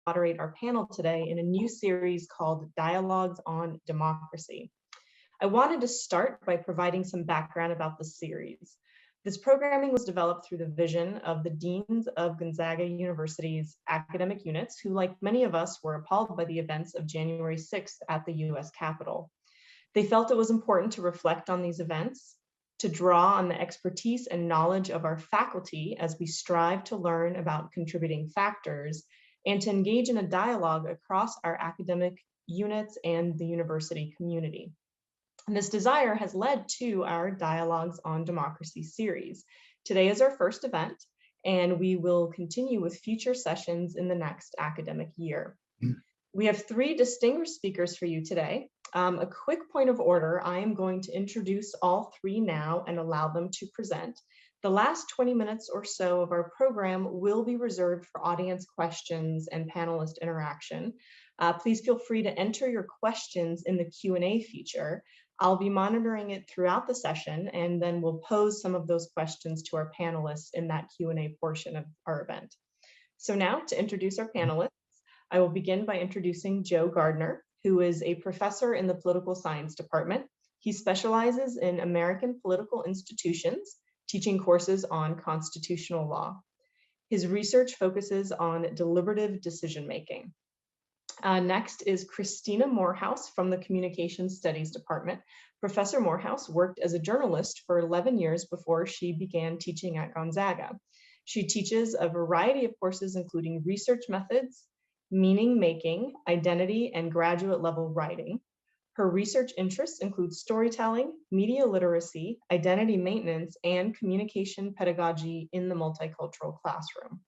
moderate our panel today in a new series called Dialogues on Democracy. I wanted to start by providing some background about the series. This programming was developed through the vision of the deans of Gonzaga University's academic units, who, like many of us, were appalled by the events of January 6th at the US Capitol. They felt it was important to reflect on these events, to draw on the expertise and knowledge of our faculty as we strive to learn about contributing factors, and to engage in a dialogue across our academic units and the university community. And this desire has led to our Dialogues on Democracy series. Today is our first event, and we will continue with future sessions in the next academic year. We have three distinguished speakers for you today. A quick point of order, I am going to introduce all three now and allow them to present. The last 20 minutes or so of our program will be reserved for audience questions and panelist interaction. Please feel free to enter your questions in the Q&A feature. I'll be monitoring it throughout the session, and then we'll pose some of those questions to our panelists in that Q&A portion of our event. So now, to introduce our panelists, I will begin by introducing Joe Gardner, who is a professor in the political science department. He specializes in American political institutions, teaching courses on constitutional law. His research focuses on deliberative decision-making. Next is Kristina Morehouse from the Communications Studies Department. Professor Morehouse worked as a journalist for 11 years before she began teaching at Gonzaga. She teaches a variety of courses, including research methods, meaning making, identity, and graduate level writing. Her research interests include storytelling, media literacy, identity maintenance, and communication pedagogy in the multicultural classroom.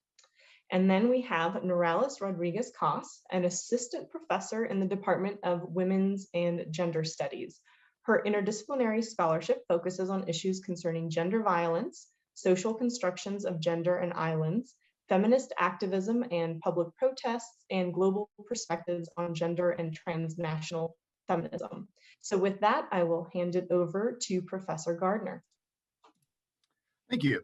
And then we have Noralis Rodriguez-Coss, an assistant professor in the Department of Women's and Gender Studies. Her interdisciplinary scholarship focuses on issues concerning gender violence, social constructions of gender and islands, feminist activism and public protests, and global perspectives on gender and transnational feminism. So with that, I will hand it over to Professor Gardner. Thank you.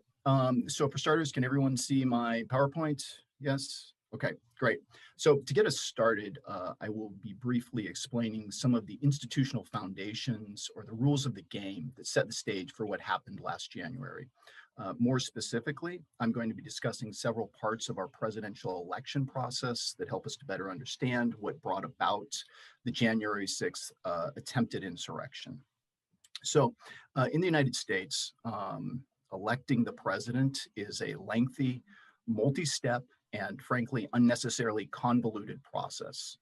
So for starters, can everyone see my PowerPoint? Yes? Okay, great. So to get us started, I will be briefly explaining some of the institutional foundations or the rules of the game that set the stage for what happened last January. More specifically, I'm going to be discussing several parts of our presidential election process that help us to better understand what brought about the January 6th attempted insurrection. So in the United States, electing the president is a lengthy, multi-step, and frankly, unnecessarily convoluted process.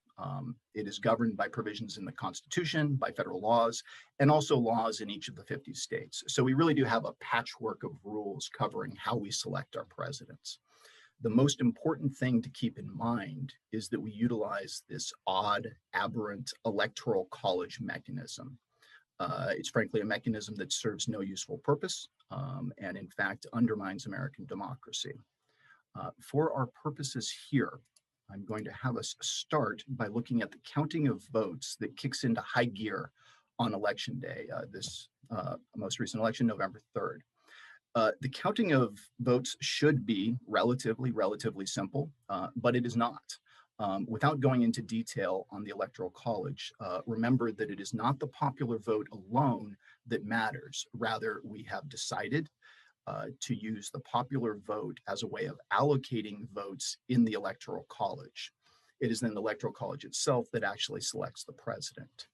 It is governed by provisions in the Constitution, by federal laws, and also laws in each of the 50 states. So we really do have a patchwork of rules covering how we select our presidents. The most important thing to keep in mind is that we utilize this odd, aberrant electoral college mechanism. It's frankly a mechanism that serves no useful purpose and in fact undermines American democracy. For our purposes here, I'm going to have us start by looking at the counting of votes that kicks into high gear on election day, this most recent election, November 3rd. The counting of votes should be relatively simple, but it is not. Without going into detail on the Electoral College, remember that it is not the popular vote alone that matters. Rather, we have decided to use the popular vote as a way of allocating votes in the Electoral College. It is then the Electoral College itself that actually selects the president.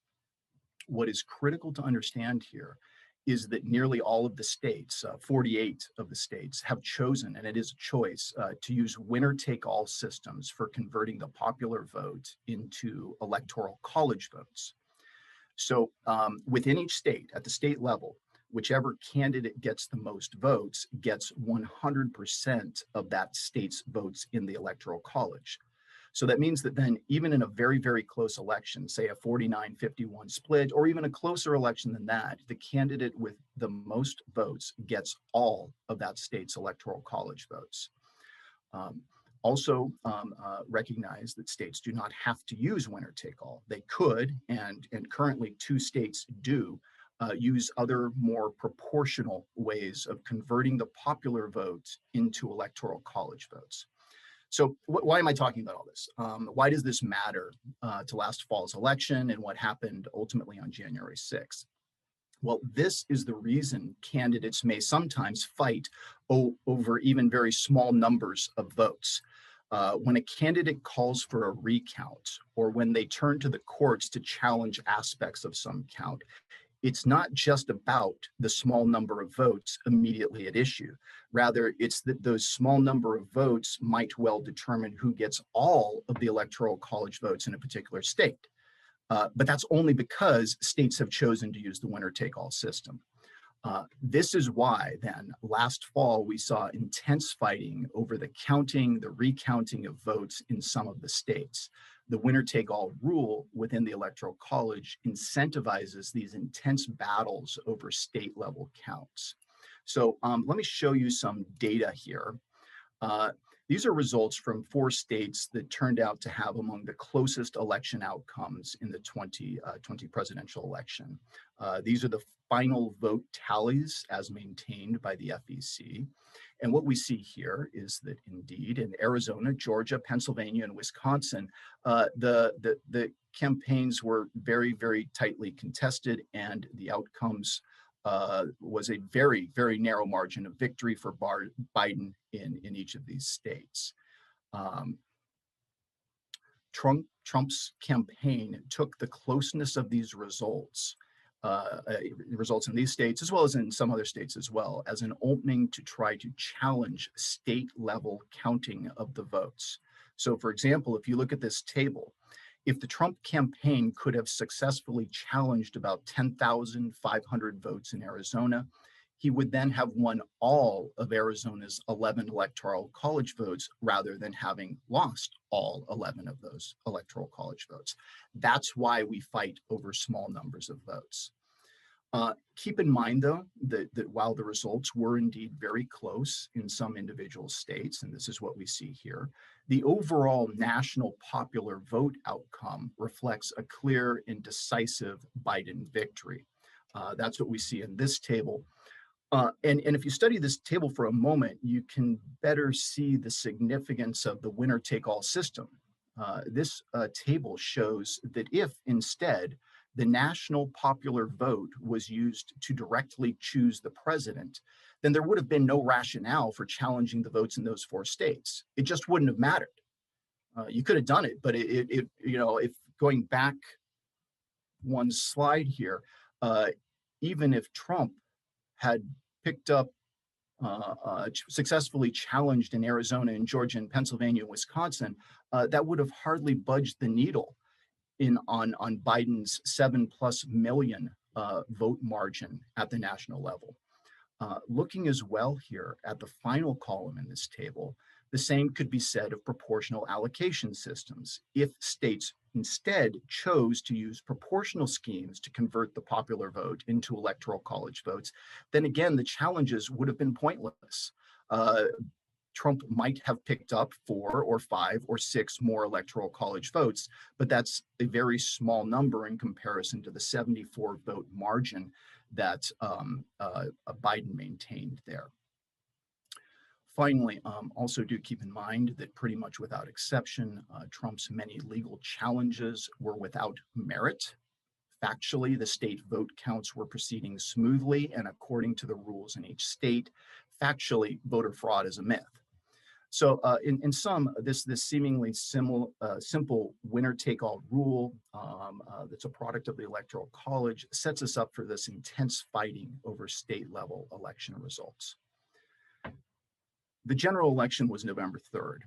What is critical to understand here is that nearly all of the states, 48 of the states, have chosen, and it is a choice, to use winner-take-all systems for converting the popular vote into Electoral College votes. So within each state, at the state level, whichever candidate gets the most votes gets 100% of that state's votes in the Electoral College. So that means that then even in a very close election, say a 49-51 split, or even a closer election than that, the candidate with the most votes gets all of that state's Electoral College votes. Also recognize that states do not have to use winner take all. They could, and currently 2 states do, use other more proportional ways of converting the popular vote into Electoral College votes. So why am I talking about all this? Why does this matter to last fall's election and what happened ultimately on January 6th? Well, this is the reason candidates may sometimes fight over even very small numbers of votes. When a candidate calls for a recount or when they turn to the courts to challenge aspects of some count, it's not just about the small number of votes immediately at issue. Rather, it's that those small number of votes might well determine who gets all of the electoral college votes in a particular state. But that's only because states have chosen to use the winner-take-all system. This is why then last fall we saw intense fighting over the counting, the recounting of votes in some of the states. The winner-take-all rule within the Electoral College incentivizes these intense battles over state-level counts. So let me show you some data here. These are results from 4 states that turned out to have among the closest election outcomes in the 2020 presidential election. These are the final vote tallies as maintained by the FEC. And what we see here is that indeed in Arizona, Georgia, Pennsylvania, and Wisconsin, the campaigns were very, very tightly contested, and the outcomes was a very, very narrow margin of victory for Biden in each of these states. Trump's campaign took the closeness of these results in these states, as well as in some other states as well, as an opening to try to challenge state-level counting of the votes. So, for example, if you look at this table, if the Trump campaign could have successfully challenged about 10,500 votes in Arizona, he would then have won all of Arizona's 11 electoral college votes rather than having lost all 11 of those electoral college votes. That's why we fight over small numbers of votes. Keep in mind, though, that while the results were indeed very close in some individual states, and this is what we see here, the overall national popular vote outcome reflects a clear and decisive Biden victory. That's what we see in this table. And if you study this table for a moment, you can better see the significance of the winner-take-all system. This table shows that if instead the national popular vote was used to directly choose the president, then there would have been no rationale for challenging the votes in those 4 states. It just wouldn't have mattered. You could have done it, but if going back one slide here, even if Trump had picked up, successfully challenged in Arizona and Georgia and Pennsylvania and Wisconsin, that would have hardly budged the needle on Biden's 7+ million vote margin at the national level. Looking as well here at the final column in this table, the same could be said of proportional allocation systems. If states instead chose to use proportional schemes to convert the popular vote into electoral college votes, then again, the challenges would have been pointless. Trump might have picked up 4 or 5 or 6 more electoral college votes, but that's a very small number in comparison to the 74 vote margin that Biden maintained there. Finally, also do keep in mind that pretty much without exception, Trump's many legal challenges were without merit. Factually, the state vote counts were proceeding smoothly and according to the rules in each state. Factually, voter fraud is a myth. So in sum, this seemingly simple winner-take-all rule that's a product of the Electoral College sets us up for this intense fighting over state-level election results. The general election was November 3rd.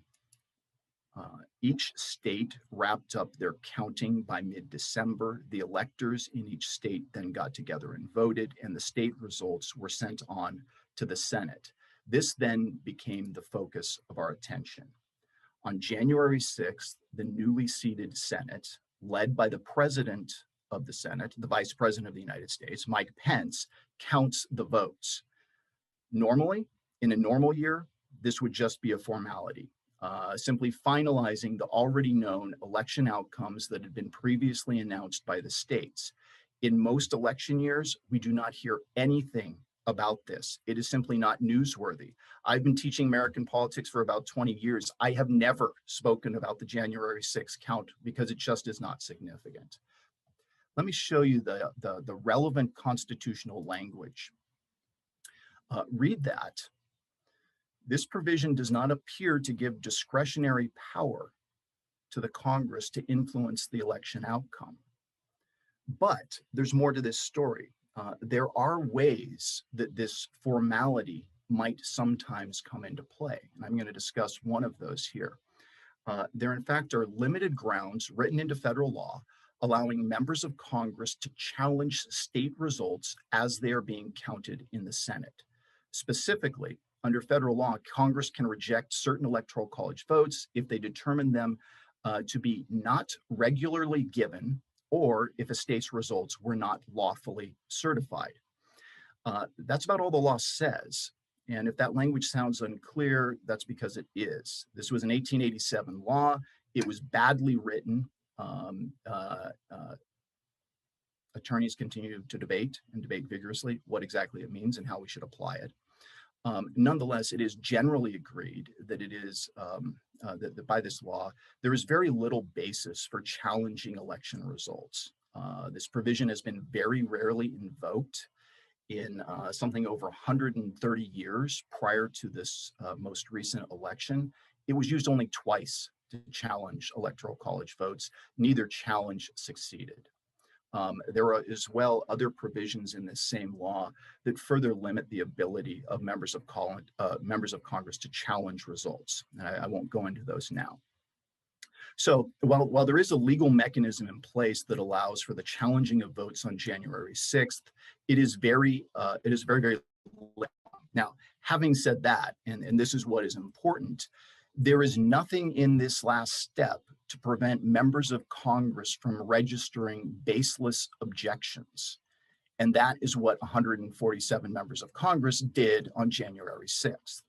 Each state wrapped up their counting by mid-December. The electors in each state then got together and voted, and the state results were sent on to the Senate. This then became the focus of our attention. On January 6th, the newly seated Senate, led by the president of the Senate, the Vice President of the United States, Mike Pence, counts the votes. Normally, in a normal year, this would just be a formality, simply finalizing the already known election outcomes that had been previously announced by the states. In most election years, we do not hear anything about this. It is simply not newsworthy. I've been teaching American politics for about 20 years. I have never spoken about the January 6th count because it just is not significant. Let me show you the relevant constitutional language. Read that. This provision does not appear to give discretionary power to the Congress to influence the election outcome. But there's more to this story. There are ways that this formality might sometimes come into play, and I'm going to discuss one of those here. There, in fact, are limited grounds written into federal law allowing members of Congress to challenge state results as they are being counted in the Senate. Specifically, under federal law, Congress can reject certain electoral college votes if they determine them to be not regularly given, or if a state's results were not lawfully certified. That's about all the law says. And if that language sounds unclear, that's because it is. This was an 1887 law. It was badly written. Attorneys continue to debate vigorously what exactly it means and how we should apply it. Nonetheless, it is generally agreed that it is that by this law, there is very little basis for challenging election results. This provision has been very rarely invoked in something over 130 years prior to this most recent election. It was used only twice to challenge electoral college votes. Neither challenge succeeded. There are as well other provisions in this same law that further limit the ability of members of Congress to challenge results. And I won't go into those now. So while there is a legal mechanism in place that allows for the challenging of votes on January 6th, it is very, very long. Now, having said that, and this is what is important, there is nothing in this last step to prevent members of Congress from registering baseless objections. And that is what 147 members of Congress did on January 6th.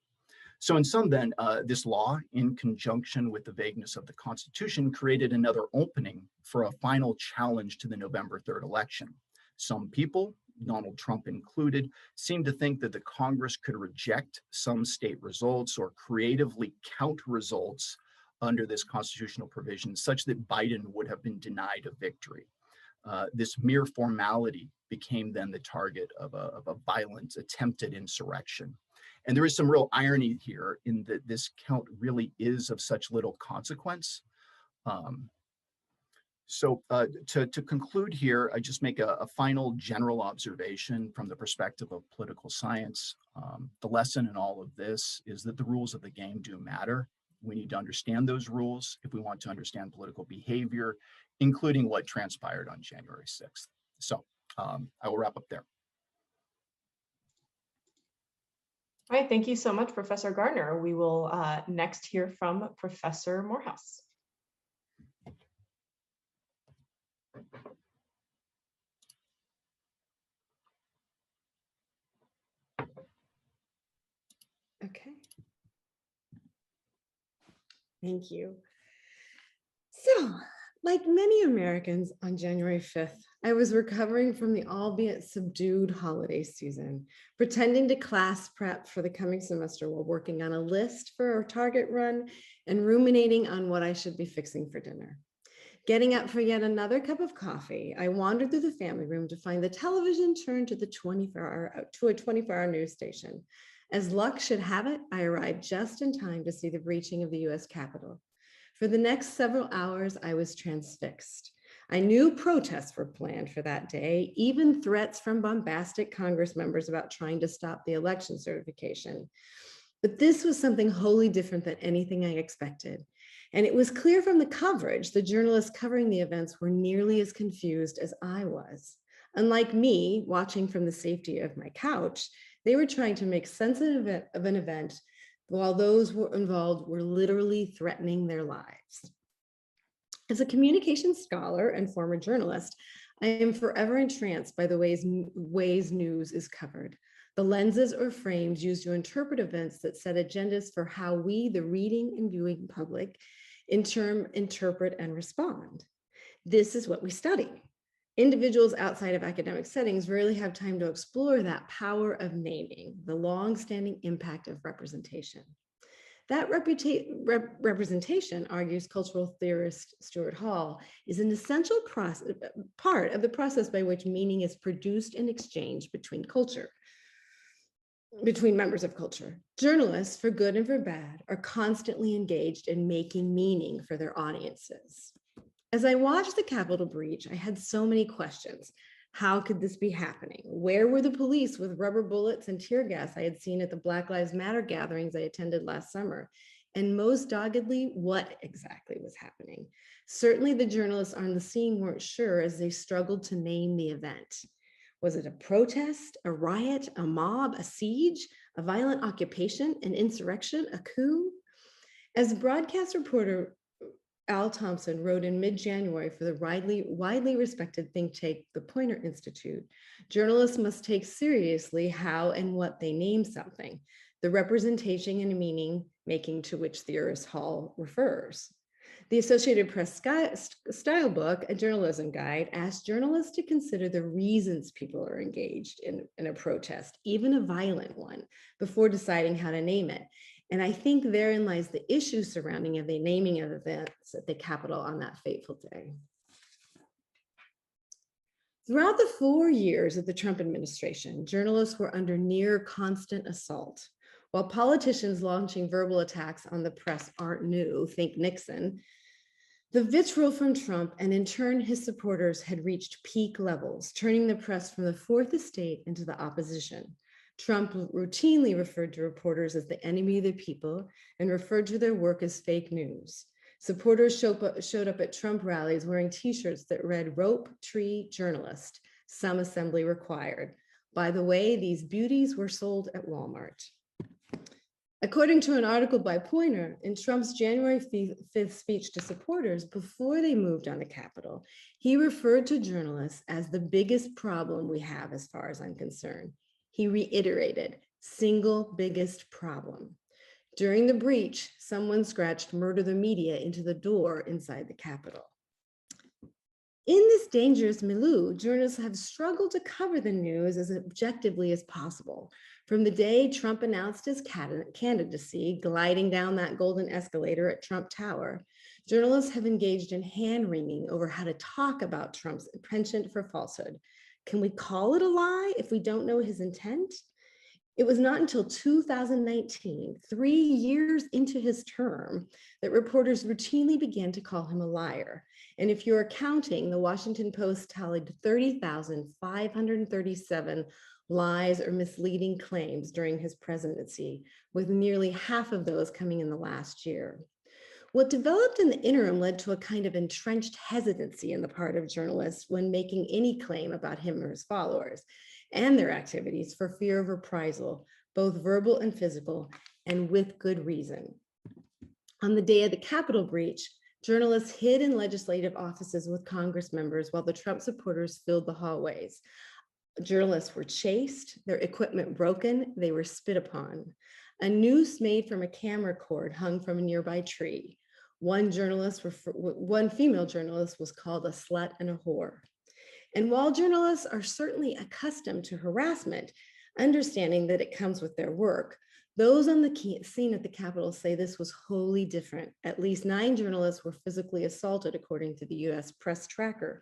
So in sum then, this law, in conjunction with the vagueness of the Constitution, created another opening for a final challenge to the November 3rd election. Some people, Donald Trump included, seem to think that the Congress could reject some state results or creatively count results under this constitutional provision such that Biden would have been denied a victory. This mere formality became then the target of a violent attempted insurrection. And there is some real irony here in that this count really is of such little consequence. So to conclude here, I just make a final general observation from the perspective of political science. The lesson in all of this is that the rules of the game do matter. We need to understand those rules if we want to understand political behavior, including what transpired on January 6th. So I will wrap up there. All right, thank you so much, Professor Gardner. We will next hear from Professor Morehouse. Okay. Thank you. So, like many Americans on January 5th, I was recovering from the albeit subdued holiday season, pretending to class prep for the coming semester while working on a list for a target run and ruminating on what I should be fixing for dinner. Getting up for yet another cup of coffee, I wandered through the family room to find the television turned to a 24-hour news station. As luck should have it, I arrived just in time to see the breaching of the US Capitol. For the next several hours, I was transfixed. I knew protests were planned for that day, even threats from bombastic Congress members about trying to stop the election certification. But this was something wholly different than anything I expected. And it was clear from the coverage, the journalists covering the events were nearly as confused as I was. Unlike me, watching from the safety of my couch, they were trying to make sense of an event while those involved were literally threatening their lives. As a communications scholar and former journalist, I am forever entranced by the ways news is covered, the lenses or frames used to interpret events that set agendas for how we, the reading and viewing public, in turn interpret and respond. This is what we study. Individuals outside of academic settings rarely have time to explore that power of naming, the long-standing impact of representation. That representation, argues cultural theorist Stuart Hall, is an essential part of the process by which meaning is produced and exchanged between members of culture. Journalists, for good and for bad, are constantly engaged in making meaning for their audiences. As I watched the Capitol breach, I had so many questions. How could this be happening? Where were the police with rubber bullets and tear gas I had seen at the Black Lives Matter gatherings I attended last summer? And most doggedly, what exactly was happening? Certainly the journalists on the scene weren't sure as they struggled to name the event. Was it a protest, a riot, a mob, a siege, a violent occupation, an insurrection, a coup? As broadcast reporter Al Thompson wrote in mid-January for the widely respected think tank, the Poynter Institute, journalists must take seriously how and what they name something, the representation and meaning making to which theorist Hall refers. The Associated Press style book, A Journalism Guide, asks journalists to consider the reasons people are engaged in a protest, even a violent one, before deciding how to name it. And I think therein lies the issue surrounding the naming of events at the Capitol on that fateful day. Throughout the 4 years of the Trump administration, journalists were under near constant assault. While politicians launching verbal attacks on the press aren't new, think Nixon, the vitriol from Trump and in turn his supporters had reached peak levels, turning the press from the fourth estate into the opposition. Trump routinely referred to reporters as the enemy of the people and referred to their work as fake news. Supporters showed up at Trump rallies wearing t-shirts that read "Rope, Tree, Journalist, Some Assembly Required." By the way, these beauties were sold at Walmart. According to an article by Poynter, in Trump's January 5th speech to supporters before they moved on the Capitol, he referred to journalists as the biggest problem we have as far as I'm concerned. He reiterated, single biggest problem. During the breach, someone scratched "Murder the Media" into the door inside the Capitol. In this dangerous milieu, journalists have struggled to cover the news as objectively as possible. From the day Trump announced his candidacy, gliding down that golden escalator at Trump Tower, journalists have engaged in hand-wringing over how to talk about Trump's penchant for falsehood. Can we call it a lie if we don't know his intent? It was not until 2019, 3 years into his term, that reporters routinely began to call him a liar. And if you're counting, the Washington Post tallied 30,537 lies or misleading claims during his presidency, with nearly half of those coming in the last year. What developed in the interim led to a kind of entrenched hesitancy in the part of journalists when making any claim about him or his followers and their activities for fear of reprisal, both verbal and physical, and with good reason. On the day of the Capitol breach, journalists hid in legislative offices with Congress members while the Trump supporters filled the hallways. Journalists were chased, their equipment broken, they were spit upon. A noose made from a camera cord hung from a nearby tree. One female journalist was called a slut and a whore. And while journalists are certainly accustomed to harassment, understanding that it comes with their work, those on the scene at the Capitol say this was wholly different. At least 9 journalists were physically assaulted, according to the US press tracker,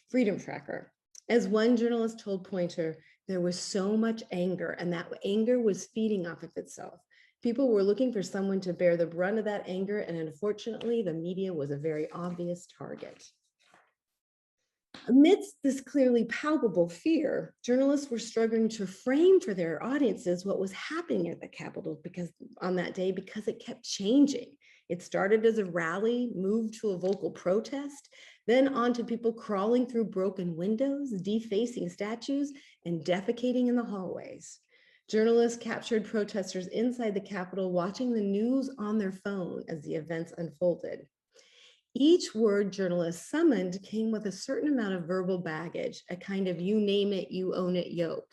Freedom Tracker. As one journalist told Poynter, there was so much anger, and that anger was feeding off of itself. People were looking for someone to bear the brunt of that anger, and unfortunately, the media was a very obvious target. Amidst this clearly palpable fear, journalists were struggling to frame for their audiences what was happening at the Capitol on that day because it kept changing. It started as a rally, moved to a vocal protest, then on to people crawling through broken windows, defacing statues, and defecating in the hallways. Journalists captured protesters inside the Capitol watching the news on their phone as the events unfolded. Each word journalists summoned came with a certain amount of verbal baggage, a kind of you name it, you own it yoke.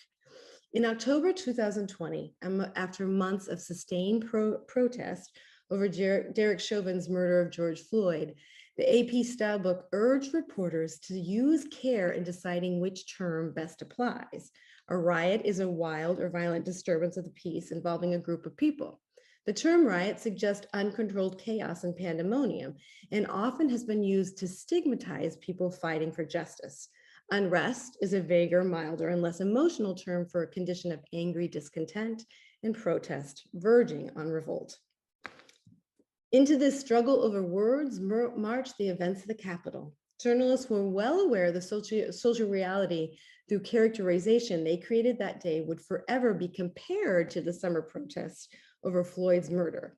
In October 2020, after months of sustained protest over Derek Chauvin's murder of George Floyd, The AP style book urged reporters to use care in deciding which term best applies. A riot is a wild or violent disturbance of the peace involving a group of people. The term riot suggests uncontrolled chaos and pandemonium, and often has been used to stigmatize people fighting for justice. Unrest is a vaguer, milder, and less emotional term for a condition of angry discontent and protest, verging on revolt. Into this struggle over words marched the events of the Capitol. Journalists were well aware of the social reality through characterization they created that day would forever be compared to the summer protests over Floyd's murder.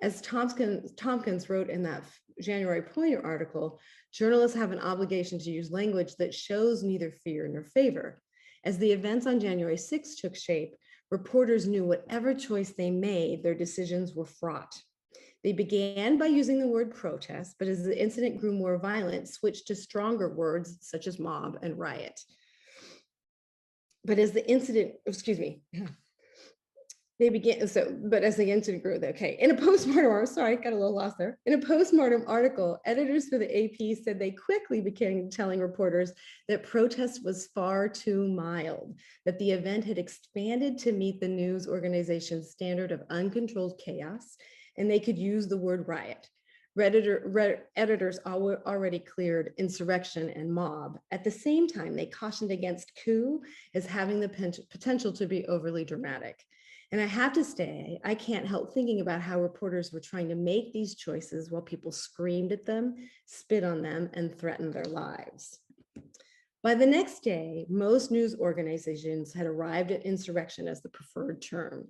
As Tompkins wrote in that January Pointer article, journalists have an obligation to use language that shows neither fear nor favor. As the events on January 6th took shape, reporters knew whatever choice they made, their decisions were fraught. They began by using the word protest, but as the incident grew more violent, switched to stronger words such as mob and riot. But as the incident, but as the incident grew, okay. In a postmortem, sorry, got a little lost there. In a postmortem article, editors for the AP said they quickly began telling reporters that protest was far too mild, that the event had expanded to meet the news organization's standard of uncontrolled chaos, and they could use the word riot. Editors already cleared insurrection and mob. At the same time, they cautioned against coup as having the potential to be overly dramatic. And I have to say, I can't help thinking about how reporters were trying to make these choices while people screamed at them, spit on them, and threatened their lives. By the next day, most news organizations had arrived at insurrection as the preferred term,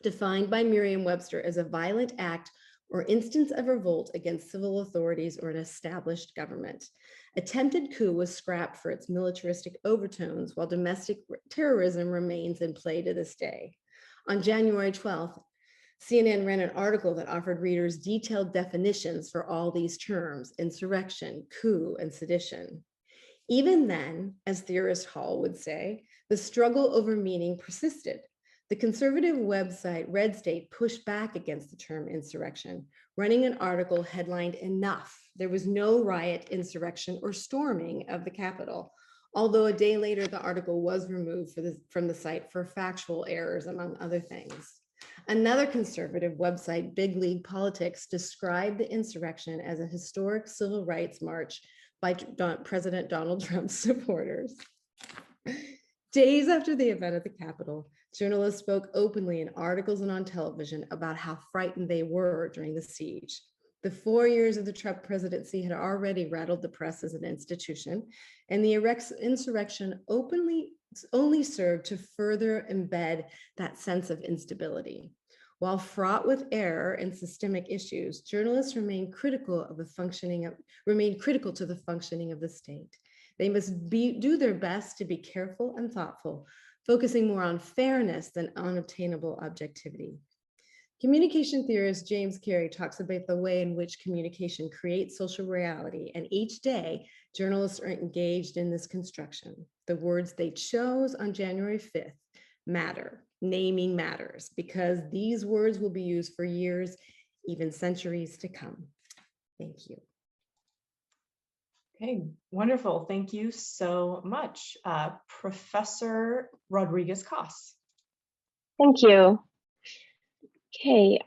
defined by Merriam-Webster as a violent act or instance of revolt against civil authorities or an established government. Attempted coup was scrapped for its militaristic overtones, while domestic terrorism remains in play to this day. On January 12th, CNN ran an article that offered readers detailed definitions for all these terms: insurrection, coup, and sedition. Even then, as theorist Hall would say, the struggle over meaning persisted. The conservative website Red State pushed back against the term insurrection, running an article headlined "Enough. There was no riot, insurrection, or storming of the Capitol," although a day later, the article was removed from the site for factual errors, among other things. Another conservative website, Big League Politics, described the insurrection as a historic civil rights march by President Donald Trump's supporters. Days after the event at the Capitol, journalists spoke openly in articles and on television about how frightened they were during the siege. The 4 years of the Trump presidency had already rattled the press as an institution, and the insurrection only served to further embed that sense of instability. While fraught with error and systemic issues, journalists remain critical to the functioning of the state. They must do their best to be careful and thoughtful, focusing more on fairness than unobtainable objectivity. Communication theorist James Carey talks about the way in which communication creates social reality, and each day, journalists are engaged in this construction. The words they chose on January 5th matter. Naming matters, because these words will be used for years, even centuries to come. Thank you. Okay, wonderful. Thank you so much. Professor Rodriguez-Coss. Thank you. Okay,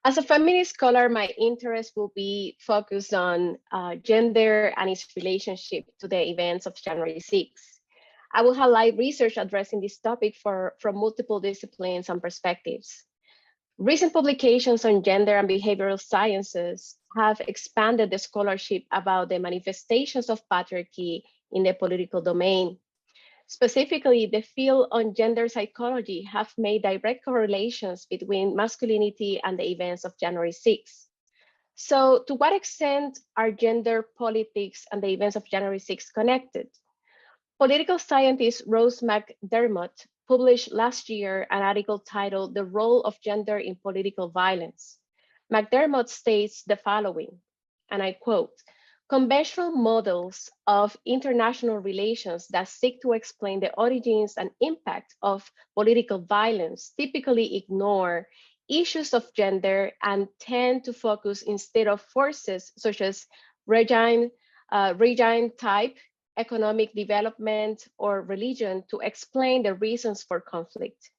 as a feminist scholar, my interest will be focused on gender and its relationship to the events of January 6th. I will highlight research addressing this topic from multiple disciplines and perspectives. Recent publications on gender and behavioral sciences have expanded the scholarship about the manifestations of patriarchy in the political domain. Specifically, the field on gender psychology have made direct correlations between masculinity and the events of January 6th. So to what extent are gender politics and the events of January 6th connected? Political scientist Rose McDermott published last year an article titled "The Role of Gender in Political Violence." McDermott states the following, and I quote, "Conventional models of international relations that seek to explain the origins and impact of political violence typically ignore issues of gender and tend to focus instead of forces such as regime type, economic development, or religion to explain the reasons for conflict.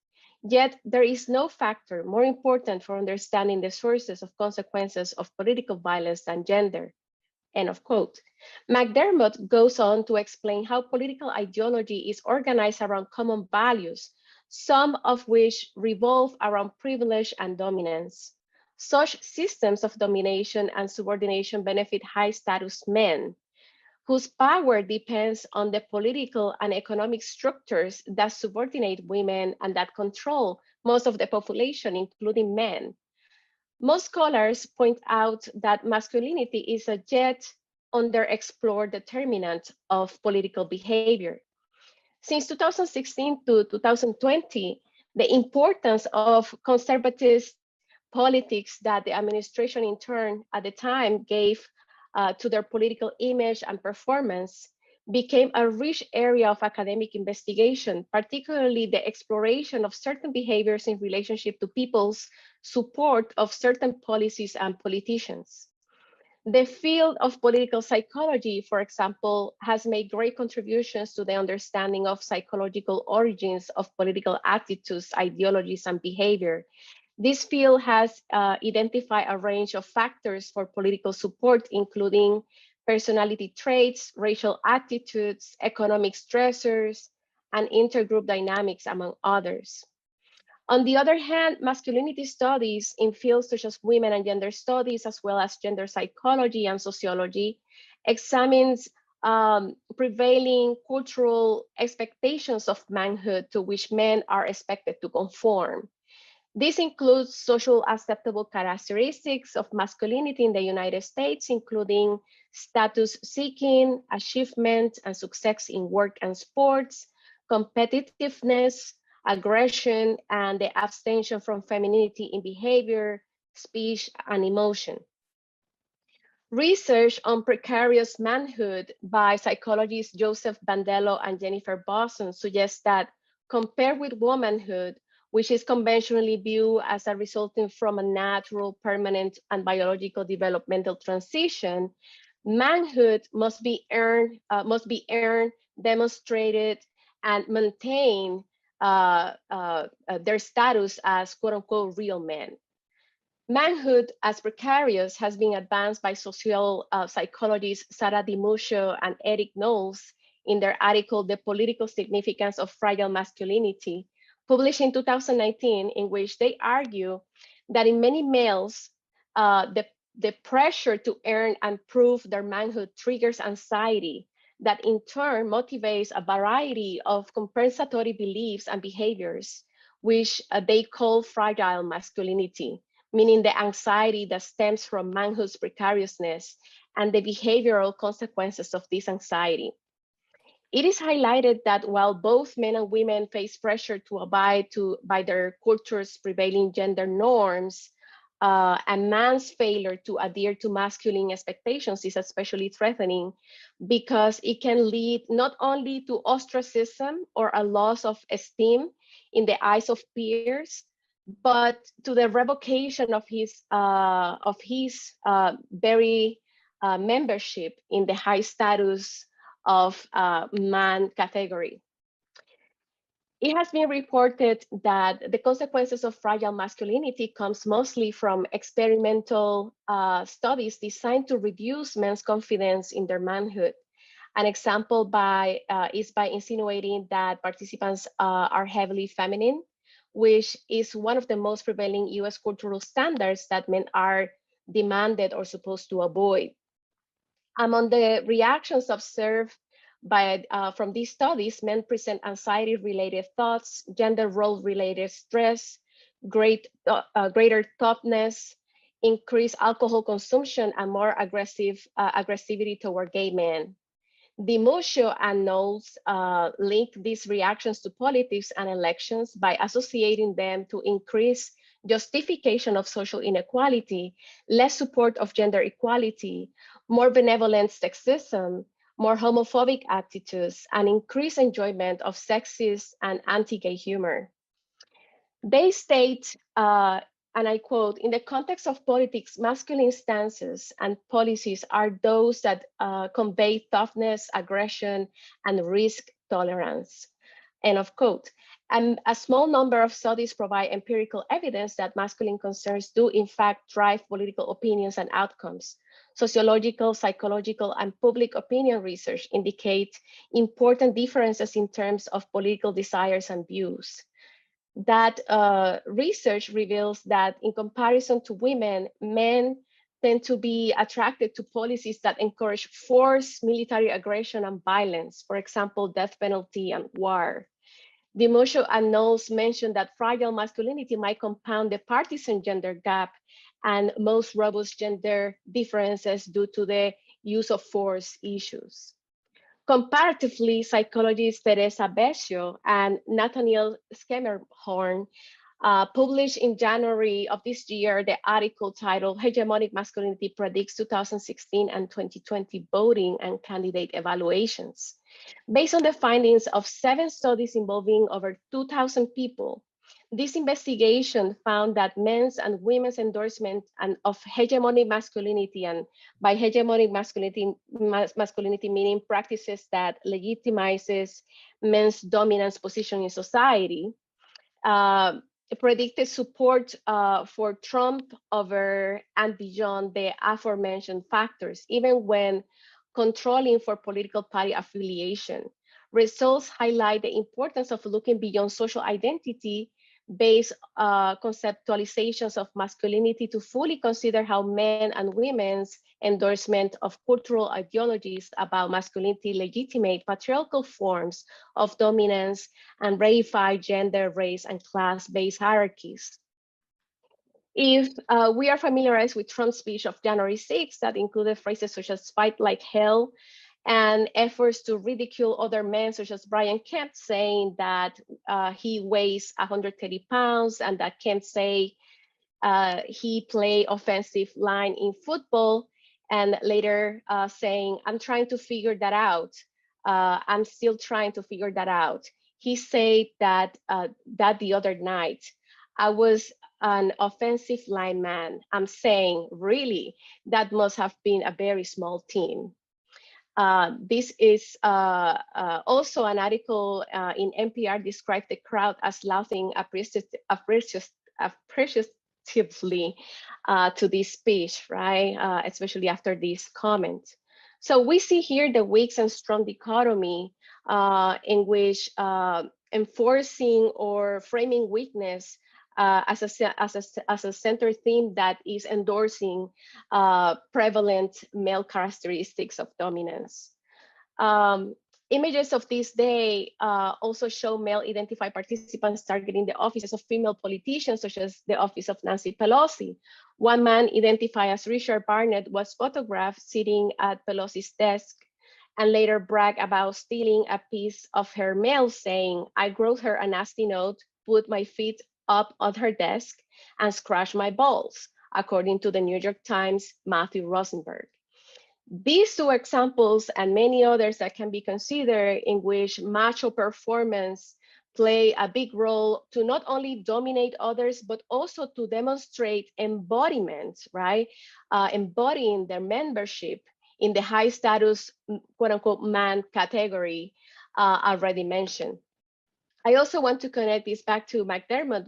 Yet there is no factor more important for understanding the sources of consequences of political violence than gender. End of quote. McDermott goes on to explain how political ideology is organized around common values, some of which revolve around privilege and dominance. Such systems of domination and subordination benefit high-status men, whose power depends on the political and economic structures that subordinate women and that control most of the population, including men. Most scholars point out that masculinity is a yet underexplored determinant of political behavior. Since 2016 to 2020, the importance of conservative politics that the administration in turn at the time gave to their political image and performance became a rich area of academic investigation, particularly the exploration of certain behaviors in relationship to people's support of certain policies and politicians. The field of political psychology, for example, has made great contributions to the understanding of psychological origins of political attitudes, ideologies, and behavior. This field has identified a range of factors for political support, including personality traits, racial attitudes, economic stressors, and intergroup dynamics, among others. On the other hand, masculinity studies in fields such as women and gender studies, as well as gender psychology and sociology, examines prevailing cultural expectations of manhood to which men are expected to conform. This includes social acceptable characteristics of masculinity in the United States, including status seeking, achievement and success in work and sports, competitiveness, aggression, and the abstention from femininity in behavior, speech, and emotion. Research on precarious manhood by psychologists Joseph Bandello and Jennifer Bosson suggests that compared with womanhood, which is conventionally viewed as a resulting from a natural, permanent, and biological developmental transition, manhood must be earned, demonstrated, and maintained their status as quote-unquote real men. Manhood as precarious has been advanced by social psychologists Sara DiMuccio and Eric Knowles in their article, The Political Significance of Fragile Masculinity, published in 2019, in which they argue that in many males, the pressure to earn and prove their manhood triggers anxiety that in turn motivates a variety of compensatory beliefs and behaviors, which they call fragile masculinity, meaning the anxiety that stems from manhood's precariousness and the behavioral consequences of this anxiety. It is highlighted that while both men and women face pressure to abide by their culture's prevailing gender norms, a man's failure to adhere to masculine expectations is especially threatening because it can lead not only to ostracism or a loss of esteem in the eyes of peers, but to the revocation of his very membership in the high status of man category. It has been reported that the consequences of fragile masculinity comes mostly from experimental studies designed to reduce men's confidence in their manhood. An example is by insinuating that participants are heavily feminine, which is one of the most prevailing US cultural standards that men are demanded or supposed to avoid. Among the reactions observed from these studies, men present anxiety-related thoughts, gender role-related stress, greater toughness, increased alcohol consumption, and more aggressivity toward gay men. DiMuccio and Knowles link these reactions to politics and elections by associating them to increase justification of social inequality, less support of gender equality, more benevolent sexism, more homophobic attitudes, and increased enjoyment of sexist and anti-gay humor. They state and I quote, "In the context of politics, masculine stances and policies are those that convey toughness, aggression, and risk tolerance." End of quote. And a small number of studies provide empirical evidence that masculine concerns do in fact drive political opinions and outcomes. Sociological, psychological, and public opinion research indicate important differences in terms of political desires and views. That research reveals that in comparison to women, men tend to be attracted to policies that encourage force, military aggression, and violence, for example, death penalty and war. Dimosho and Knowles mentioned that fragile masculinity might compound the partisan gender gap and most robust gender differences due to the use of force issues. Comparatively, psychologists Teresa Beccio and Nathaniel Skemmerhorn published in January of this year the article titled "Hegemonic Masculinity Predicts 2016 and 2020 Voting and Candidate Evaluations." Based on the findings of 7 studies involving over 2,000 people, this investigation found that men's and women's endorsement of hegemonic masculinity, and by hegemonic masculinity meaning practices that legitimizes men's dominance position in society, predicted support for Trump over and beyond the aforementioned factors, even when controlling for political party affiliation. Results highlight the importance of looking beyond social identity based conceptualizations of masculinity to fully consider how men and women's endorsement of cultural ideologies about masculinity legitimate patriarchal forms of dominance and reify gender, race, and class-based hierarchies. If we are familiarized with Trump's speech of January 6th, that included phrases such as "fight like hell," and efforts to ridicule other men, such as Brian Kemp, saying that he weighs 130 pounds and that Kemp say he played offensive line in football, and later saying, "I'm trying to figure that out. I'm still trying to figure that out." He said that the other night, "I was an offensive lineman." I'm saying, really, that must have been a very small team. This is also an article in NPR described the crowd as laughing appreciatively to this speech, right? Especially after this comment. So we see here the weak and strong dichotomy in which enforcing or framing weakness as a center theme that is endorsing prevalent male characteristics of dominance. Images of this day also show male-identified participants targeting the offices of female politicians, such as the office of Nancy Pelosi. One man, identified as Richard Barnett, was photographed sitting at Pelosi's desk and later bragged about stealing a piece of her mail, saying, "I wrote her a nasty note, put my feet up on her desk, and scratched my balls," according to the New York Times' Matthew Rosenberg. These 2 examples and many others that can be considered in which macho performance play a big role to not only dominate others, but also to demonstrate embodiment, right? Embodying their membership in the high status, quote unquote, man category already mentioned. I also want to connect this back to McDermott,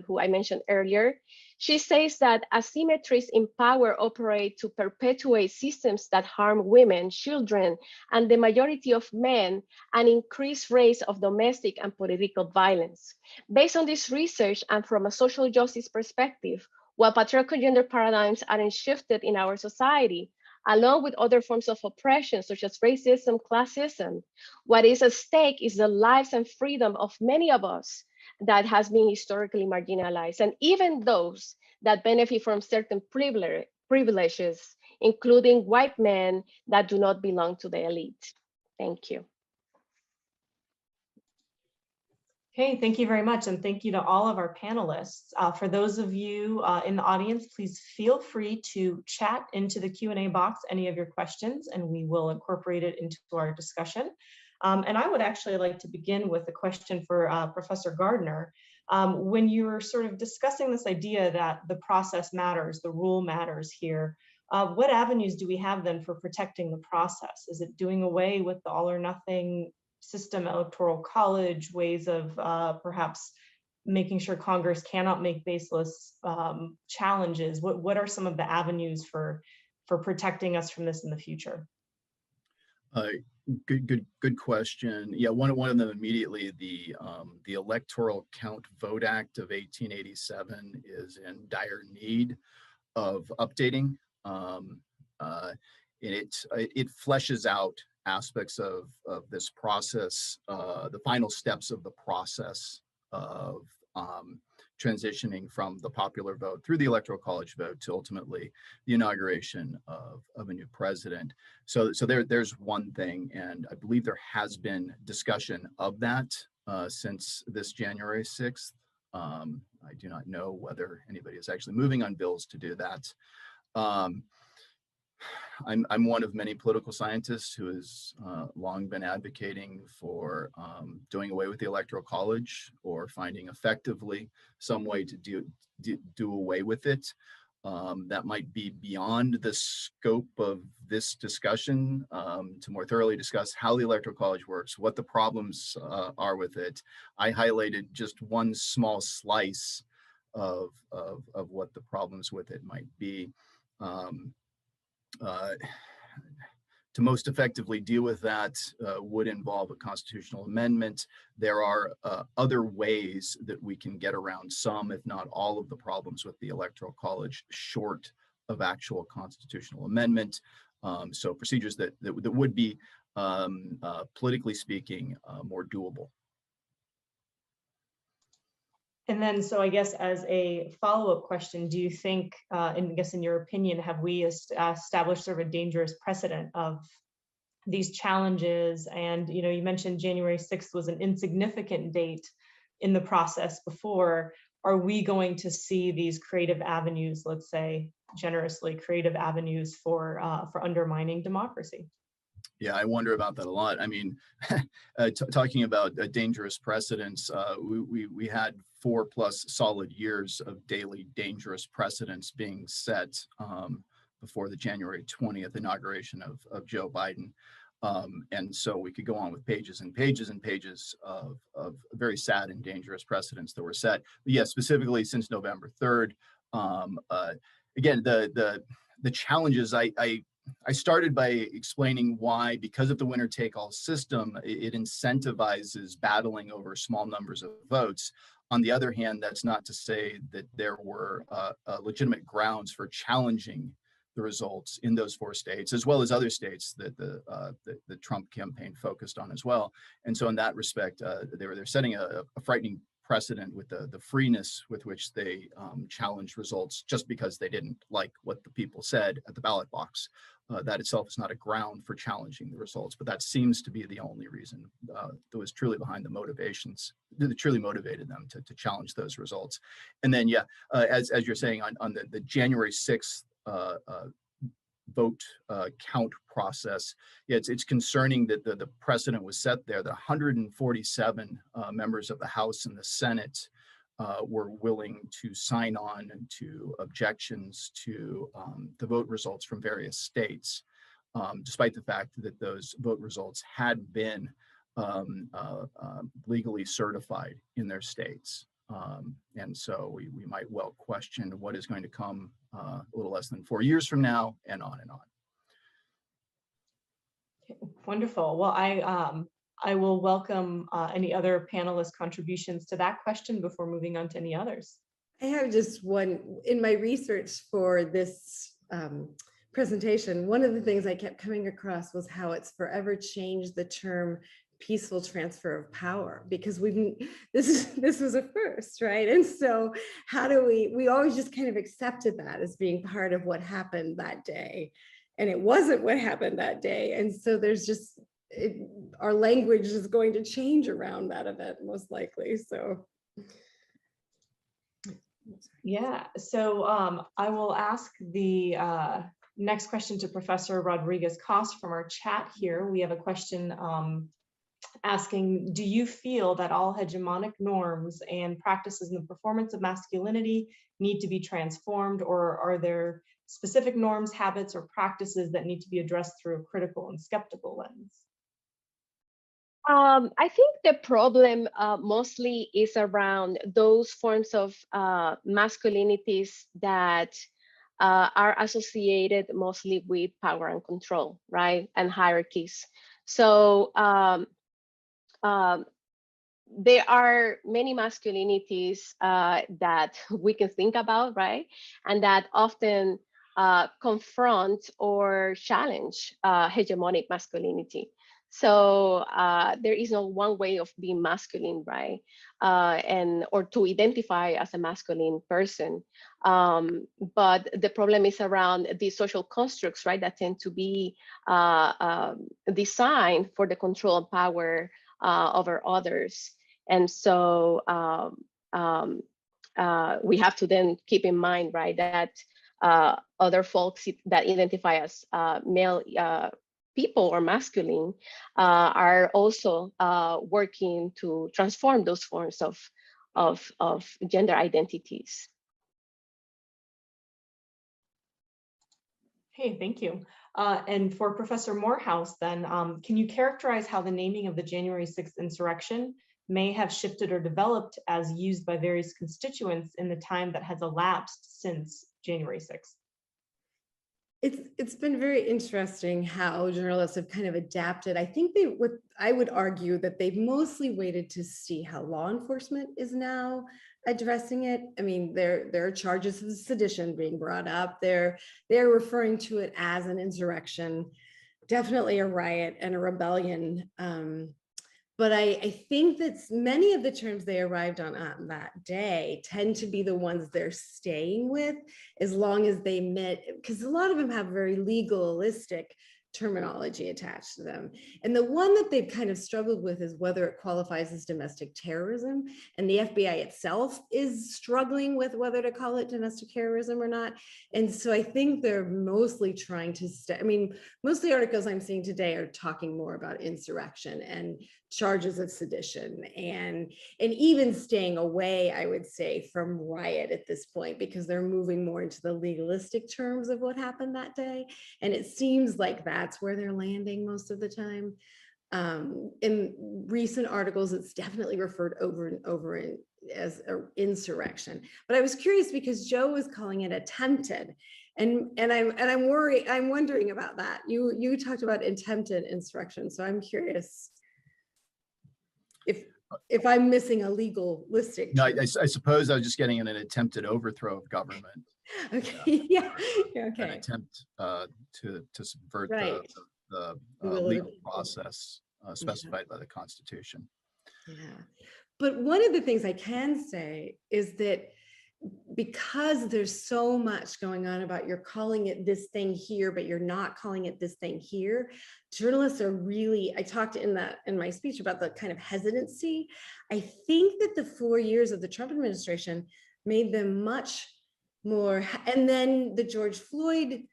who I mentioned earlier. She says that asymmetries in power operate to perpetuate systems that harm women, children, and the majority of men, and increase rates of domestic and political violence. Based on this research and from a social justice perspective, while patriarchal gender paradigms aren't shifted in our society, along with other forms of oppression, such as racism, classism, what is at stake is the lives and freedom of many of us that has been historically marginalized, and even those that benefit from certain privileges, including white men that do not belong to the elite. Thank you. Okay, thank you very much. And thank you to all of our panelists. For those of you in the audience, please feel free to chat into the Q&A box any of your questions, and we will incorporate it into our discussion. And I would actually like to begin with a question for Professor Gardner. When you're sort of discussing this idea that the process matters, the rule matters here, what avenues do we have then for protecting the process? Is it doing away with the all or nothing system, electoral college, ways of perhaps making sure Congress cannot make baseless challenges? What are some of the avenues for protecting us from this in the future? Good question. Yeah, one of them immediately, the Electoral Count Vote Act of 1887 is in dire need of updating. It fleshes out aspects of this process, the final steps of the process of transitioning from the popular vote through the electoral college vote to ultimately the inauguration of a new president. So there's one thing, and I believe there has been discussion of that since this January 6th. I do not know whether anybody is actually moving on bills to do that. I'm one of many political scientists who has long been advocating for doing away with the electoral college or finding effectively some way to do away with it. That might be beyond the scope of this discussion to more thoroughly discuss how the electoral college works, what the problems are with it. I highlighted just one small slice of what the problems with it might be. To most effectively deal with that would involve a constitutional amendment. There are other ways that we can get around some, if not all, of the problems with the Electoral College short of actual constitutional amendment. So procedures that would be, politically speaking, more doable. And then, so I guess as a follow-up question, do you think, I guess in your opinion, have we established sort of a dangerous precedent of these challenges? And, you know, you mentioned January 6th was an insignificant date in the process before. Are we going to see these creative avenues, let's say generously creative avenues for undermining democracy? Yeah, I wonder about that a lot. I mean, talking about dangerous precedents, we had 4+ solid years of daily dangerous precedents being set before the January 20th inauguration of Joe Biden. And so we could go on with pages and pages and pages of very sad and dangerous precedents that were set. But yeah, specifically since November 3rd, again, the challenges, I started by explaining why, because of the winner-take-all system, it incentivizes battling over small numbers of votes. On the other hand, that's not to say that there were legitimate grounds for challenging the results in those 4 states, as well as other states that the Trump campaign focused on as well. And so in that respect, they're setting a frightening precedent with the freeness with which they challenged results just because they didn't like what the people said at the ballot box. That itself is not a ground for challenging the results, but that seems to be the only reason that was truly behind the motivations, that truly motivated them to challenge those results. And then, yeah, as you're saying on the January 6th vote count process, yeah, it's concerning that the precedent was set there, that 147 members of the House and the Senate were willing to sign on to objections to the vote results from various states, despite the fact that those vote results had been legally certified in their states. And so we might well question what is going to come a little less than 4 years from now, and on and on. Wonderful. Well, I will welcome any other panelist contributions to that question before moving on to any others. I have just one. In my research for this presentation, one of the things I kept coming across was how it's forever changed the term peaceful transfer of power, because this was a first, right? And so how do we always just kind of accepted that as being part of what happened that day, and it wasn't what happened that day. And so there's just our language is going to change around that event most likely. So yeah, so I will ask the next question to Professor Rodriguez-Coss from our chat here. We have a question asking, do you feel that all hegemonic norms and practices in the performance of masculinity need to be transformed, or are there specific norms, habits, or practices that need to be addressed through a critical and skeptical lens? I think the problem mostly is around those forms of masculinities that are associated mostly with power and control, right? And hierarchies. So there are many masculinities that we can think about, right? And that often confront or challenge hegemonic masculinity. So there is no one way of being masculine, right? Or to identify as a masculine person. But the problem is around these social constructs, right? That tend to be designed for the control and power over others. And so we have to then keep in mind, right, that other folks that identify as male people or masculine are also working to transform those forms of gender identities. Hey, thank you. And for Professor Morehouse, then, can you characterize how the naming of the January 6th insurrection may have shifted or developed as used by various constituents in the time that has elapsed since January 6th? It's been very interesting how journalists have kind of adapted. I think I would argue that they've mostly waited to see how law enforcement is now addressing it. I mean, there are charges of sedition being brought up. They're referring to it as an insurrection, definitely a riot and a rebellion. But I think that many of the terms they arrived on that day tend to be the ones they're staying with, as long as they met, because a lot of them have very legalistic terminology attached to them. And the one that they've kind of struggled with is whether it qualifies as domestic terrorism. And the FBI itself is struggling with whether to call it domestic terrorism or not. And so I think they're mostly trying to most of the articles I'm seeing today are talking more about insurrection and charges of sedition and even staying away, I would say, from riot at this point, because they're moving more into the legalistic terms of what happened that day. And it seems like that's where they're landing most of the time. In recent articles, it's definitely referred over and over as an insurrection. But I was curious because Joe was calling it attempted. And I'm worried, I'm wondering about that. You talked about attempted insurrection. So I'm curious if I'm missing a legalistic. No, I suppose I was just getting an attempted overthrow of government. Okay, yeah, okay. An attempt to subvert Right. the legal process specified by the Constitution. Yeah, but one of the things I can say is that because there's so much going on about you're calling it this thing here, but you're not calling it this thing here, journalists are really, I talked in my speech about the kind of hesitancy. I think that the 4 years of the Trump administration made them much more, and then the George Floyd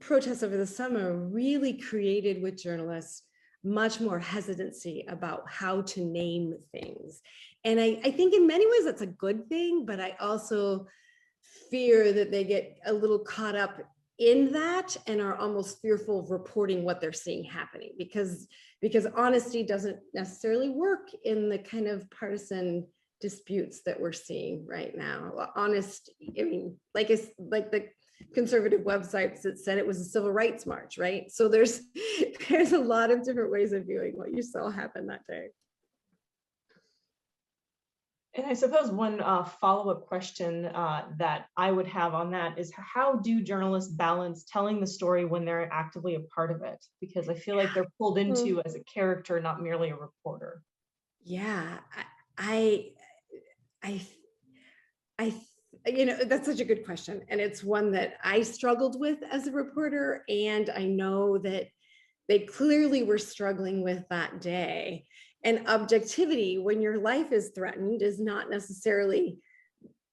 protests over the summer really created with journalists much more hesitancy about how to name things. And I think in many ways that's a good thing, but I also fear that they get a little caught up in that and are almost fearful of reporting what they're seeing happening, because honesty doesn't necessarily work in the kind of partisan disputes that we're seeing right now. Honest, I mean, like the conservative websites that said it was a civil rights march, right? So there's a lot of different ways of viewing what you saw happen that day. And I suppose one follow-up question that I would have on that is, how do journalists balance telling the story when they're actively a part of it? Because I feel like they're pulled into as a character, not merely a reporter. Yeah, I that's such a good question. And it's one that I struggled with as a reporter. And I know that they clearly were struggling with that day. And objectivity, when your life is threatened, is not necessarily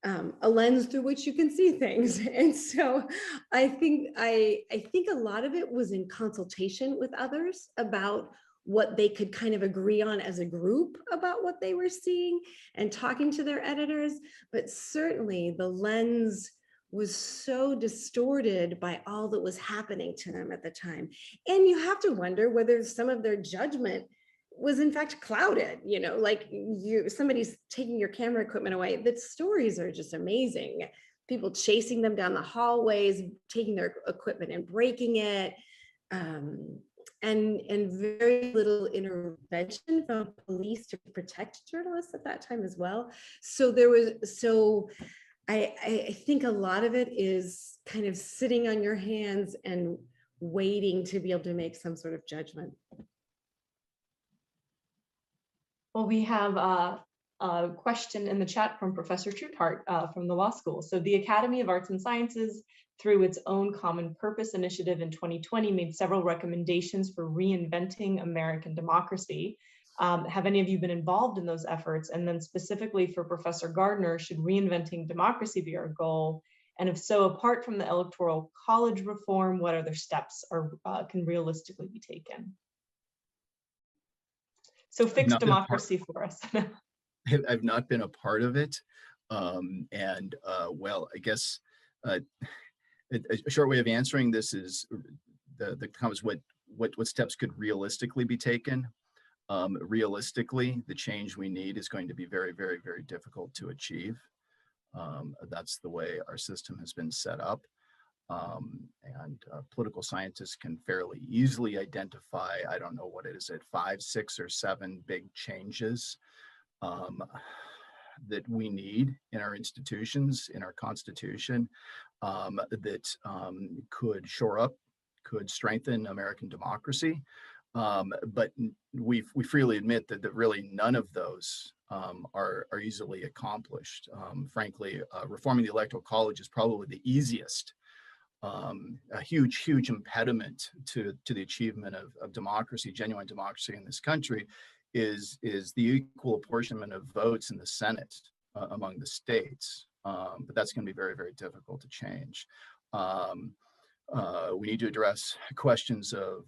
a lens through which you can see things. And so I think a lot of it was in consultation with others about what they could kind of agree on as a group about what they were seeing and talking to their editors. But certainly the lens was so distorted by all that was happening to them at the time. And you have to wonder whether some of their judgment was in fact clouded, like somebody's taking your camera equipment away. The stories are just amazing. People chasing them down the hallways, taking their equipment and breaking it. And very little intervention from police to protect journalists at that time as well. So I think a lot of it is kind of sitting on your hands and waiting to be able to make some sort of judgment. Well, we have a question in the chat from Professor Truthart from the law school. So the Academy of Arts and Sciences, through its own Common Purpose initiative in 2020, made several recommendations for reinventing American democracy. Have any of you been involved in those efforts? And then specifically for Professor Gardner, should reinventing democracy be our goal? And if so, apart from the Electoral College reform, what other steps can realistically be taken? So fix democracy for us. I've not been a part of it. Well, I guess a short way of answering this is the comments, what steps could realistically be taken? Realistically, the change we need is going to be very, very, very difficult to achieve. That's the way our system has been set up. Political scientists can fairly easily identify, I don't know what it is, 5, 6, or 7 big changes that we need in our institutions, in our Constitution, that could shore up, could strengthen American democracy. But we freely admit that really none of those are easily accomplished. Frankly, reforming the Electoral College is probably the easiest. A huge impediment to the achievement of democracy, genuine democracy in this country, is the equal apportionment of votes in the Senate among the states. But that's going to be very, very difficult to change. We need to address questions of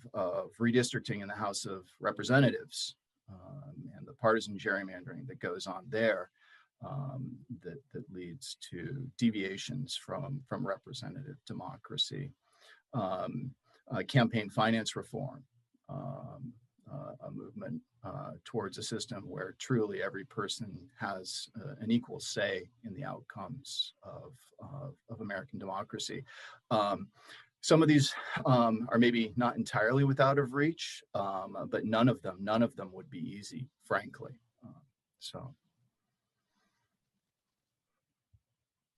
redistricting in the House of Representatives and the partisan gerrymandering that goes on there, that leads to deviations from representative democracy. Campaign finance reform, a movement towards a system where truly every person has an equal say in the outcomes of American democracy. Some of these are maybe not entirely without of reach, but none of them would be easy, frankly. So.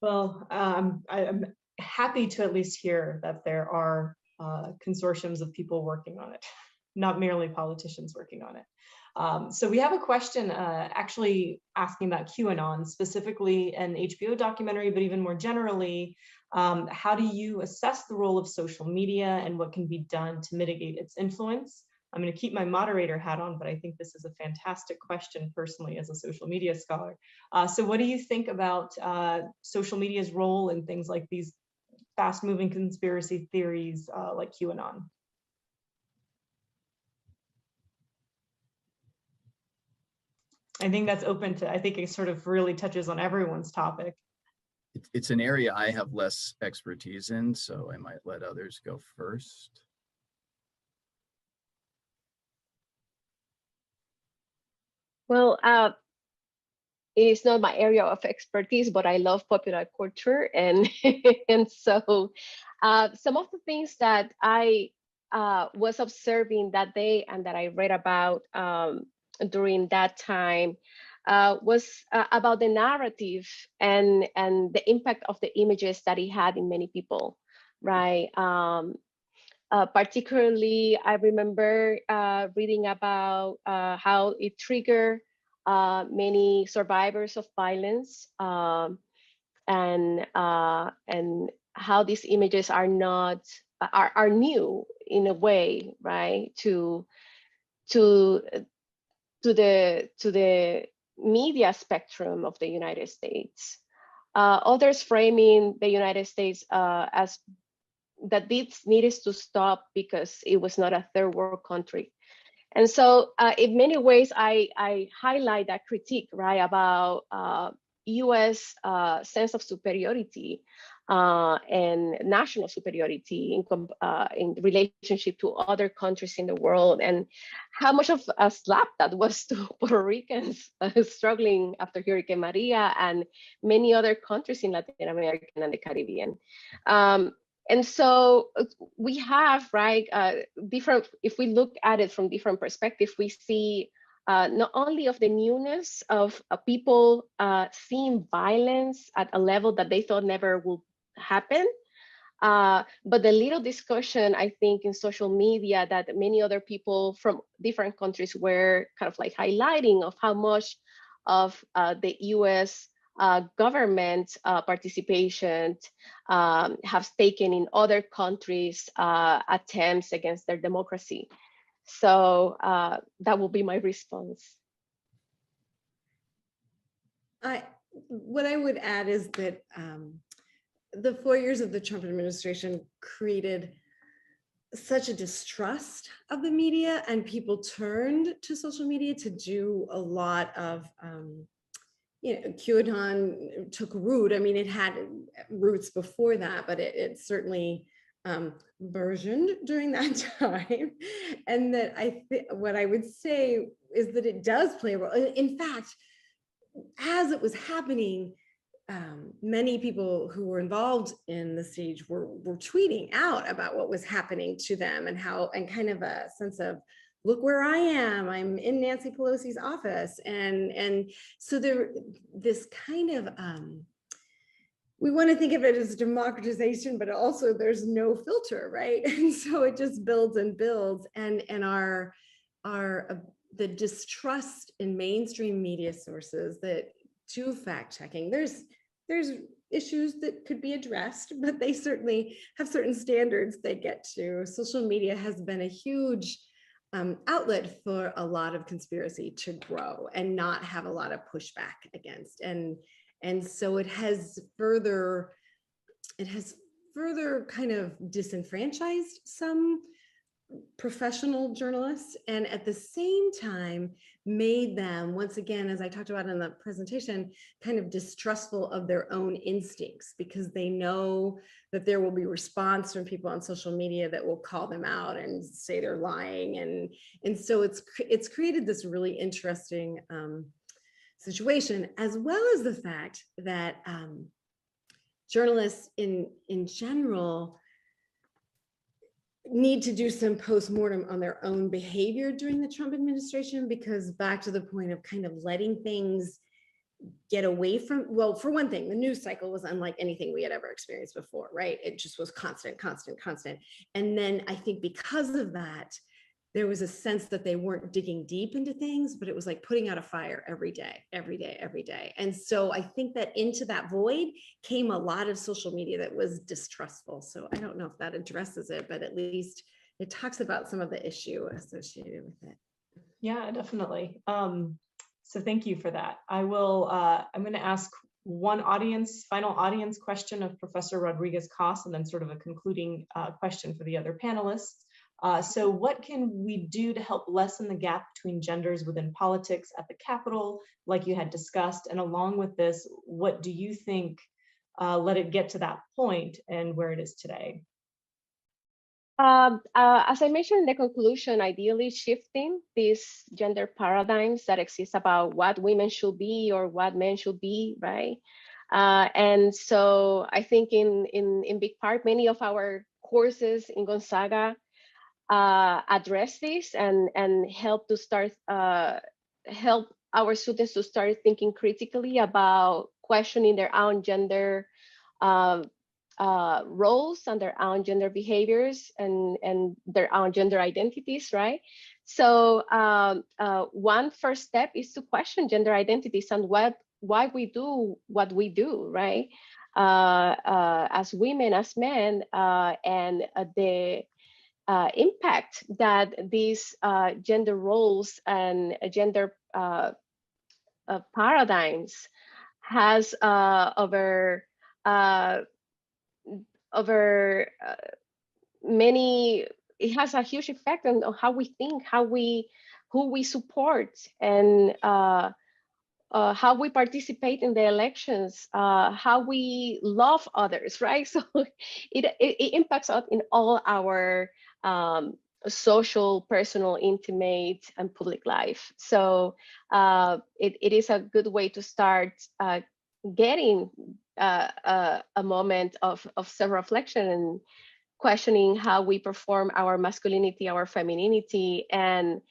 Well, I'm happy to at least hear that there are consortiums of people working on it, not merely politicians working on it. So we have a question actually asking about QAnon, specifically an HBO documentary, but even more generally, how do you assess the role of social media and what can be done to mitigate its influence? I'm going to keep my moderator hat on, but I think this is a fantastic question personally as a social media scholar. So what do you think about social media's role in things like these fast-moving conspiracy theories like QAnon? I think that's open to, I think it sort of really touches on everyone's topic. It's an area I have less expertise in, so I might let others go first. Well, it is not my area of expertise, but I love popular culture, and and so some of the things that I was observing that day and that I read about during that time was about the narrative and the impact of the images that it had in many people, right? Particularly, I remember reading about how it triggered many survivors of violence, and how these images are not are new in a way, right? To the media spectrum of the United States. Others framing the United States as that this needed to stop because it was not a third world country. And so in many ways, I highlight that critique, right, about US sense of superiority and national superiority in relationship to other countries in the world, and how much of a slap that was to Puerto Ricans struggling after Hurricane Maria and many other countries in Latin America and the Caribbean. And so we have, right, different, if we look at it from different perspectives, we see not only of the newness of people seeing violence at a level that they thought never would happen, but the little discussion, I think, in social media that many other people from different countries were kind of like highlighting of how much of the US government participation have taken in other countries' attempts against their democracy. So that will be my response. What I would add is that the 4 years of the Trump administration created such a distrust of the media, and people turned to social media to do a lot of, QAnon took root. I mean, it had roots before that, but it certainly versioned during that time. And that what I would say is that it does play a role. In fact, as it was happening, many people who were involved in the siege were tweeting out about what was happening to them, and kind of a sense of, look where I am, I'm in Nancy Pelosi's office. And so this kind of, we want to think of it as democratization, but also there's no filter, right? And so it just builds and builds, and the distrust in mainstream media sources that do fact checking. There's issues that could be addressed, but they certainly have certain standards they get to. Social media has been a huge outlet for a lot of conspiracy to grow and not have a lot of pushback against. And so it has further kind of disenfranchised some professional journalists, and at the same time made them, once again, as I talked about in the presentation, kind of distrustful of their own instincts, because they know that there will be response from people on social media that will call them out and say they're lying. And so it's created this really interesting situation, as well as the fact that journalists in general need to do some postmortem on their own behavior during the Trump administration, because back to the point of kind of letting things get away from, well, for one thing, the news cycle was unlike anything we had ever experienced before, right? It just was constant. And then I think because of that, there was a sense that they weren't digging deep into things, but it was like putting out a fire every day. And so I think that into that void came a lot of social media that was distrustful. So I don't know if that addresses it, but at least it talks about some of the issue associated with it. Yeah, definitely. So thank you for that. I'm going to ask one final audience question of Professor Rodriguez-Coss, and then sort of a concluding question for the other panelists. So what can we do to help lessen the gap between genders within politics at the Capitol, like you had discussed? And along with this, what do you think let it get to that point and where it is today? As I mentioned in the conclusion, ideally shifting these gender paradigms that exist about what women should be or what men should be, right? And so I think in big part, many of our courses in Gonzaga address this and help our students to start thinking critically about questioning their own gender roles and their own gender behaviors and their own gender identities, right? So one first step is to question gender identities and why we do what we do, right? As women, as men, and the impact that these gender roles and gender paradigms has over many it has a huge effect on how we think, who we support, and how we participate in the elections, how we love others, right? So it impacts us in all our social, personal, intimate, and public life. So it is a good way to start getting a moment of self-reflection and questioning how we perform our masculinity, our femininity, and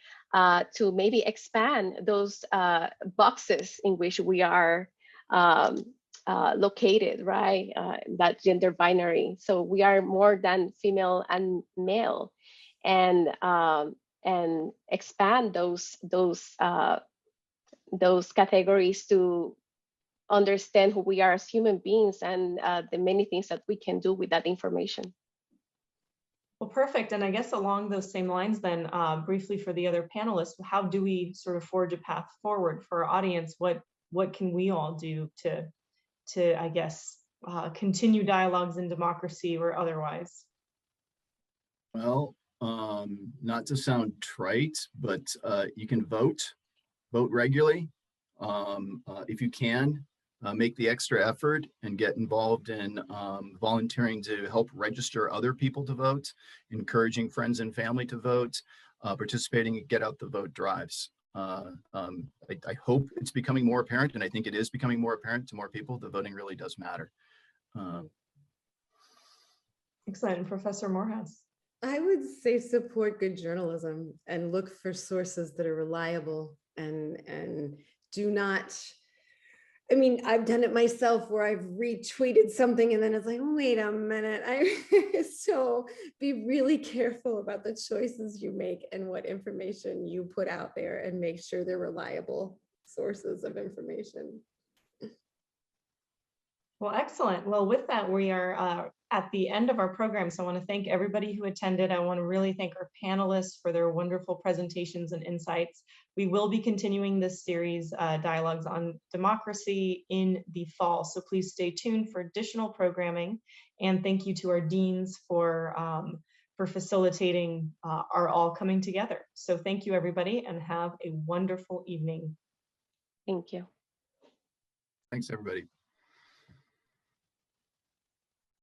to maybe expand those boxes in which we are located, right? That gender binary. So we are more than female and male, and expand those categories to understand who we are as human beings, and the many things that we can do with that information. Well, perfect. And I guess along those same lines then, briefly for the other panelists, how do we sort of forge a path forward for our audience? What can we all do to I guess, continue dialogues in democracy or otherwise? Well, not to sound trite, but you can vote regularly. If you can, make the extra effort and get involved in volunteering to help register other people to vote, encouraging friends and family to vote, participating in Get Out the Vote drives. I hope it's becoming more apparent, and I think it is becoming more apparent to more people that voting really does matter. Excellent. Professor Morehouse. I would say support good journalism and look for sources that are reliable, and do not, I mean, I've done it myself where I've retweeted something and then it's like, oh, wait a minute. So be really careful about the choices you make and what information you put out there, and make sure they're reliable sources of information. Well, excellent. Well, with that, we are at the end of our program. So I want to thank everybody who attended. I want to really thank our panelists for their wonderful presentations and insights. We will be continuing this series, Dialogues on Democracy, in the fall. So please stay tuned for additional programming. And thank you to our deans for facilitating our all coming together. So thank you, everybody, and have a wonderful evening. Thank you. Thanks, everybody.